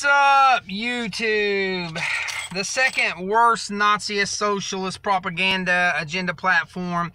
up, YouTube? The second worst Naziist socialist propaganda agenda platform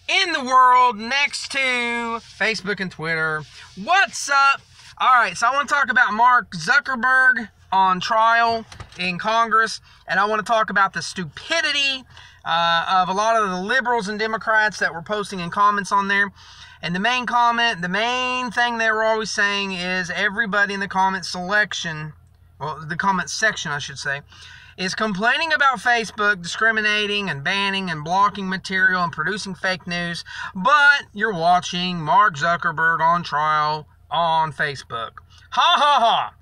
in the world, next to Facebook and Twitter. What's up? Alright, so I want to talk about Mark Zuckerberg on trial in Congress, and I want to talk about the stupidity of a lot of the liberals and Democrats that were posting in comments on there. And the main thing they were always saying is everybody in the comment section, I should say, is complaining about Facebook discriminating and banning and blocking material and producing fake news, but you're watching Mark Zuckerberg on trial on Facebook. Ha ha ha!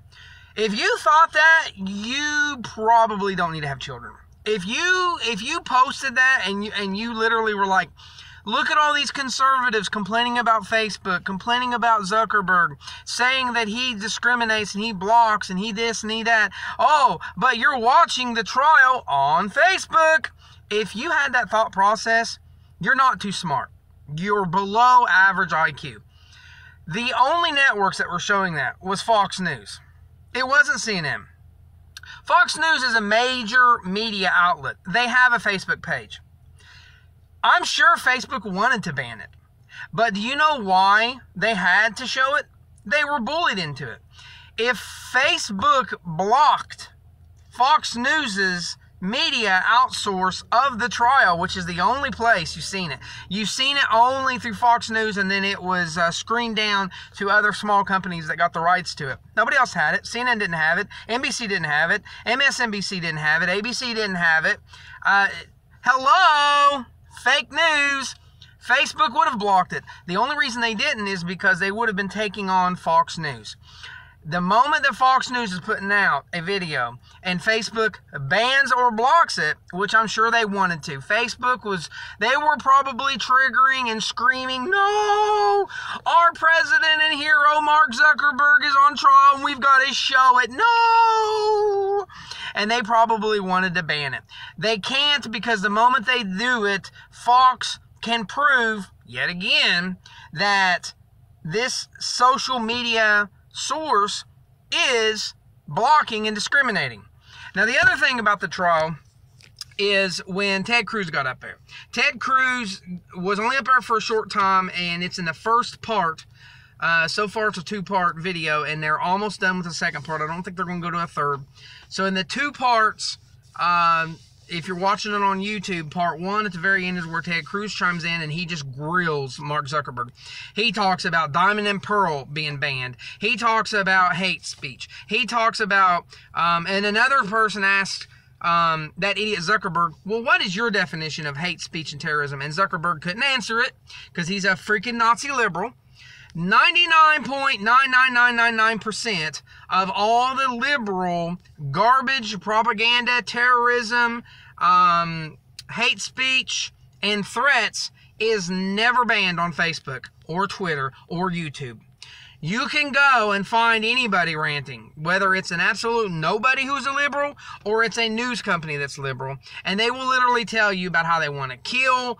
If you thought that, you probably don't need to have children. If you posted that and you literally were like, look at all these conservatives complaining about Facebook, complaining about Zuckerberg, saying that he discriminates and he blocks and he this and he that. Oh, but you're watching the trial on Facebook. If you had that thought process, you're not too smart. You're below average IQ. The only networks that were showing that was Fox News. It wasn't CNN. Fox News is a major media outlet. They have a Facebook page. I'm sure Facebook wanted to ban it. But do you know why they had to show it? They were bullied into it. If Facebook blocked Fox News's media outsource of the trial, which is the only place you've seen it. You've seen it only through Fox News, and then it was screened down to other small companies that got the rights to it. Nobody else had it. CNN didn't have it. NBC didn't have it. MSNBC didn't have it. ABC didn't have it. Hello? Fake news. Facebook would have blocked it. The only reason they didn't is because they would have been taking on Fox News. The moment that Fox News is putting out a video and Facebook bans or blocks it, which I'm sure they wanted to, they were probably triggering and screaming, no, our president and hero Mark Zuckerberg is on trial and we've got to show it, no. And they probably wanted to ban it. They can't, because the moment they do it, Fox can prove, yet again, that this social media source is blocking and discriminating. Now, the other thing about the trial is when Ted Cruz got up there. Ted Cruz was only up there for a short time, and it's in the first part. So far, it's a two-part video, and they're almost done with the second part. I don't think they're going to go to a third. So in the two parts, if you're watching it on YouTube, part one at the very end is where Ted Cruz chimes in and he just grills Mark Zuckerberg. He talks about Diamond and Pearl being banned. He talks about hate speech. He talks about, and another person asked that idiot Zuckerberg, well, what is your definition of hate speech and terrorism? And Zuckerberg couldn't answer it because he's a freaking Nazi liberal. 99.99999% of all the liberal garbage, propaganda, terrorism, hate speech, and threats is never banned on Facebook or Twitter or YouTube. You can go and find anybody ranting, whether it's an absolute nobody who's a liberal or it's a news company that's liberal, and they will literally tell you about how they want to kill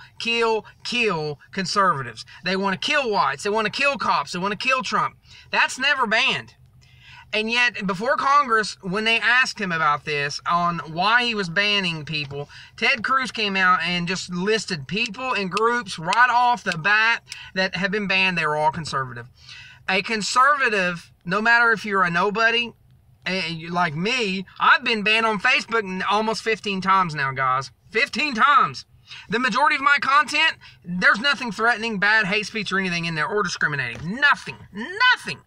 conservatives. They want to kill whites. They want to kill cops. They want to kill Trump. That's never banned. And yet, before Congress, when they asked him about this, on why he was banning people, Ted Cruz came out and just listed people and groups right off the bat that have been banned. They were all conservative. A conservative, no matter if you're a nobody, like me, I've been banned on Facebook almost 15 times now, guys. 15 times. The majority of my content, there's nothing threatening, bad, hate speech, or anything in there, or discriminating. Nothing. Nothing.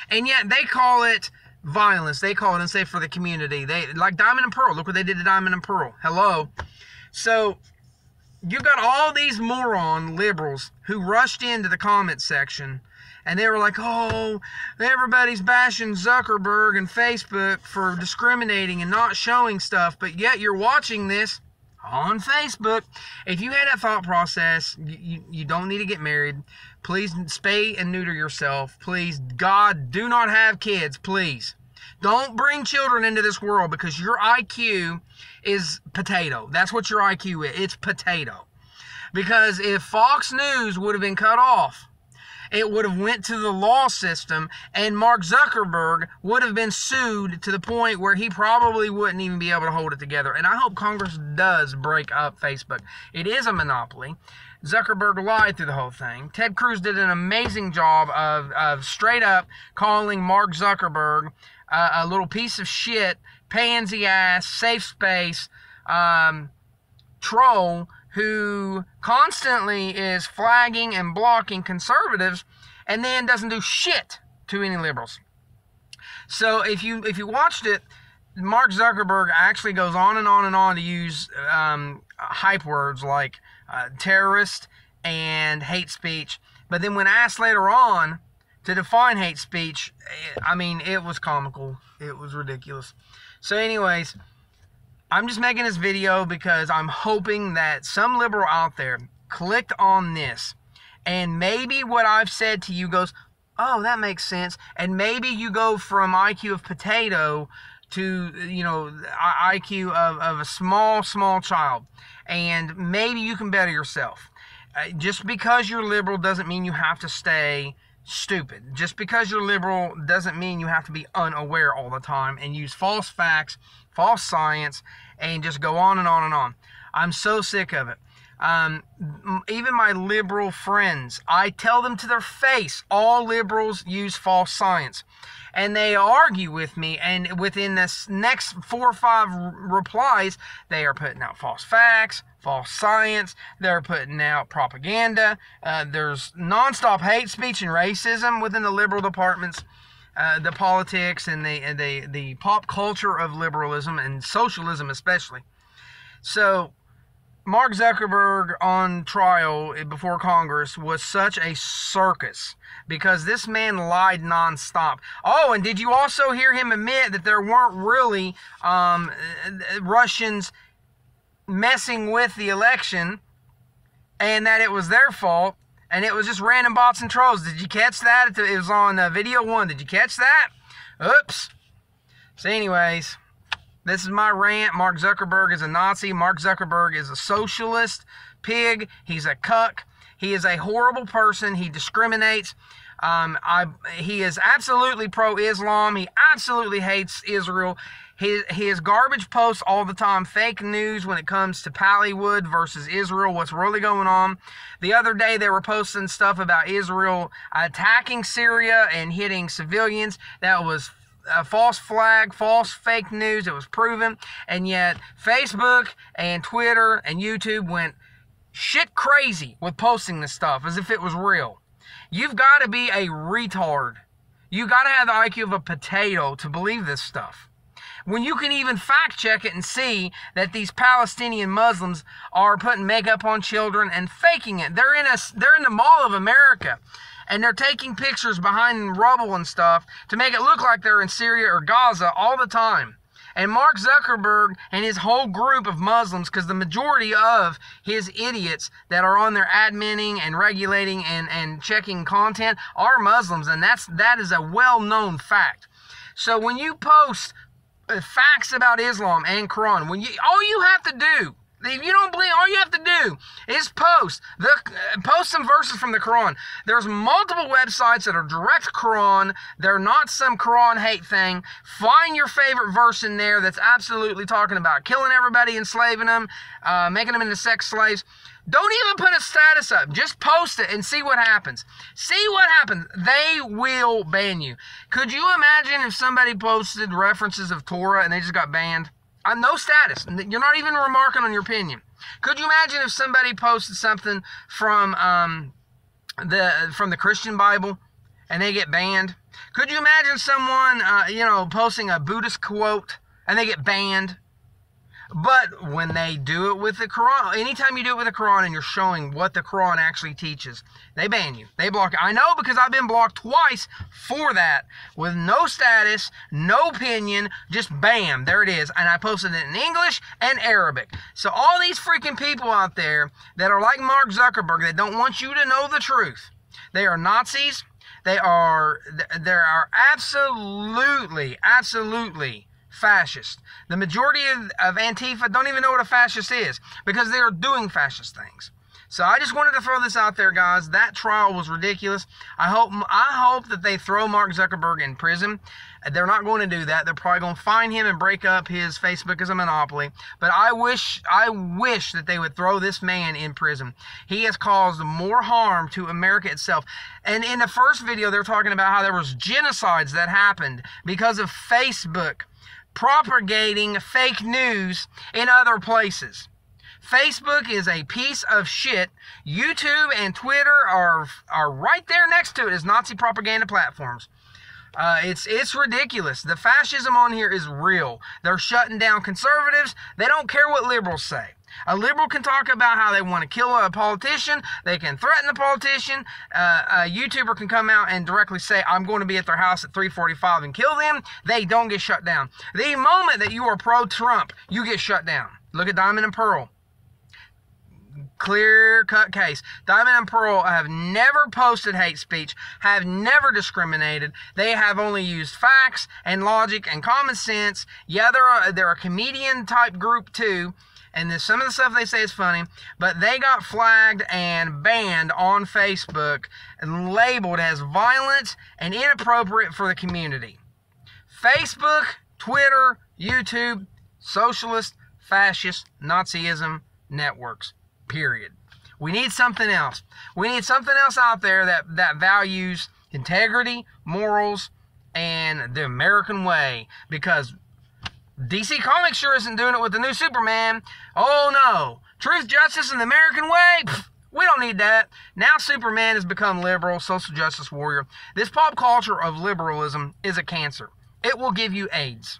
And yet they call it violence. They call it unsafe for the community. Like Diamond and Pearl. Look what they did to Diamond and Pearl. Hello. So you got all these moron liberals who rushed into the comment section and they were like, oh, everybody's bashing Zuckerberg and Facebook for discriminating and not showing stuff, but yet you're watching this on Facebook. If you had that thought process, you don't need to get married. Please spay and neuter yourself. Please, God, do not have kids, please. Don't bring children into this world because your IQ is potato. That's what your IQ is. It's potato. Because if Fox News would have been cut off, it would have went to the law system, and Mark Zuckerberg would have been sued to the point where he probably wouldn't even be able to hold it together. And I hope Congress does break up Facebook. It is a monopoly. Zuckerberg lied through the whole thing. Ted Cruz did an amazing job of straight up calling Mark Zuckerberg a little piece of shit, pansy ass, safe space, troll who constantly is flagging and blocking conservatives and then doesn't do shit to any liberals. So if you watched it, Mark Zuckerberg actually goes on and on and on to use hype words like terrorist and hate speech. But then when asked later on to define hate speech, I mean, it was comical. It was ridiculous. So anyways, I'm just making this video because I'm hoping that some liberal out there clicked on this, and maybe what I've said to you goes, oh, that makes sense. And maybe you go from IQ of potato to, IQ of a small child. And maybe you can better yourself. Just because you're liberal doesn't mean you have to stay stupid. Just because you're liberal doesn't mean you have to be unaware all the time and use false facts, false science, and just go on and on and on. I'm so sick of it. Even my liberal friends, I tell them to their face, all liberals use false science. And they argue with me, and within this next 4 or 5 replies, they are putting out false facts, false science, they're putting out propaganda. There's nonstop hate speech and racism within the liberal departments, the politics and the pop culture of liberalism and socialism especially. So Mark Zuckerberg on trial before Congress was such a circus because this man lied nonstop. Oh, and did you also hear him admit that there weren't really Russians messing with the election and that it was their fault and it was just random bots and trolls? Did you catch that? It was on video 1. Did you catch that? Oops. So anyways, this is my rant. Mark Zuckerberg is a Nazi. Mark Zuckerberg is a socialist pig. He's a cuck. He is a horrible person. He discriminates. He is absolutely pro-Islam. He absolutely hates Israel. His garbage posts all the time, fake news when it comes to Pallywood versus Israel, what's really going on. The other day they were posting stuff about Israel attacking Syria and hitting civilians. That was a false flag, false fake news. It was proven. And yet Facebook and Twitter and YouTube went shit crazy with posting this stuff as if it was real. You've got to be a retard. You got to have the IQ of a potato to believe this stuff, when you can even fact check it and see that these Palestinian Muslims are putting makeup on children and faking it. They're in the Mall of America, and they're taking pictures behind rubble and stuff to make it look like they're in Syria or Gaza all the time. And Mark Zuckerberg and his whole group of Muslims, because the majority of his idiots that are on there adminning and regulating and checking content are Muslims, and that is a well-known fact. So when you post facts about Islam and Quran, all you have to do, if you don't believe, all you have to do is post some verses from the Quran. There's multiple websites that are direct Quran. They're not some Quran hate thing. Find your favorite verse in there that's absolutely talking about killing everybody, enslaving them, making them into sex slaves. Don't even put a status up. Just post it and see what happens. See what happens. They will ban you. Could you imagine if somebody posted references of Torah and they just got banned? No status. You're not even remarking on your opinion. Could you imagine if somebody posted something from the Christian Bible and they get banned? Could you imagine someone posting a Buddhist quote and they get banned? But when they do it with the Quran, anytime you do it with the Quran and you're showing what the Quran actually teaches, they ban you. They block you. I know, because I've been blocked twice for that, with no status, no opinion, just bam, there it is. And I posted it in English and Arabic. So all these freaking people out there that are like Mark Zuckerberg, that don't want you to know the truth, they are Nazis. They are absolutely fascist. The majority of Antifa don't even know what a fascist is, because they are doing fascist things. So I just wanted to throw this out there, guys. That trial was ridiculous. I hope that they throw Mark Zuckerberg in prison. They're not going to do that. They're probably going to fine him and break up his Facebook as a monopoly. But I wish that they would throw this man in prison. He has caused more harm to America itself. And in the first video, they're talking about how there was genocides that happened because of Facebook propagating fake news in other places. Facebook is a piece of shit. YouTube and Twitter are right there next to it as Nazi propaganda platforms. It's ridiculous. The fascism on here is real. They're shutting down conservatives. They don't care what liberals say. A liberal can talk about how they want to kill a politician. They can threaten the politician. A YouTuber can come out and directly say, I'm going to be at their house at 3:45 and kill them. They don't get shut down. The moment that you are pro-Trump, you get shut down. Look at Diamond and Pearl. Clear-cut case. Diamond and Pearl have never posted hate speech, have never discriminated. They have only used facts and logic and common sense. Yeah, they're a comedian-type group, too, and some of the stuff they say is funny, but they got flagged and banned on Facebook and labeled as violent and inappropriate for the community. Facebook, Twitter, YouTube, socialist, fascist, Nazism networks. Period. We need something else. We need something else out there that values integrity, morals, and the American way. Because DC Comics sure isn't doing it with the new Superman. Oh no. Truth, justice, and the American way? Pfft, we don't need that. Now Superman has become liberal, social justice warrior. This pop culture of liberalism is a cancer. It will give you AIDS.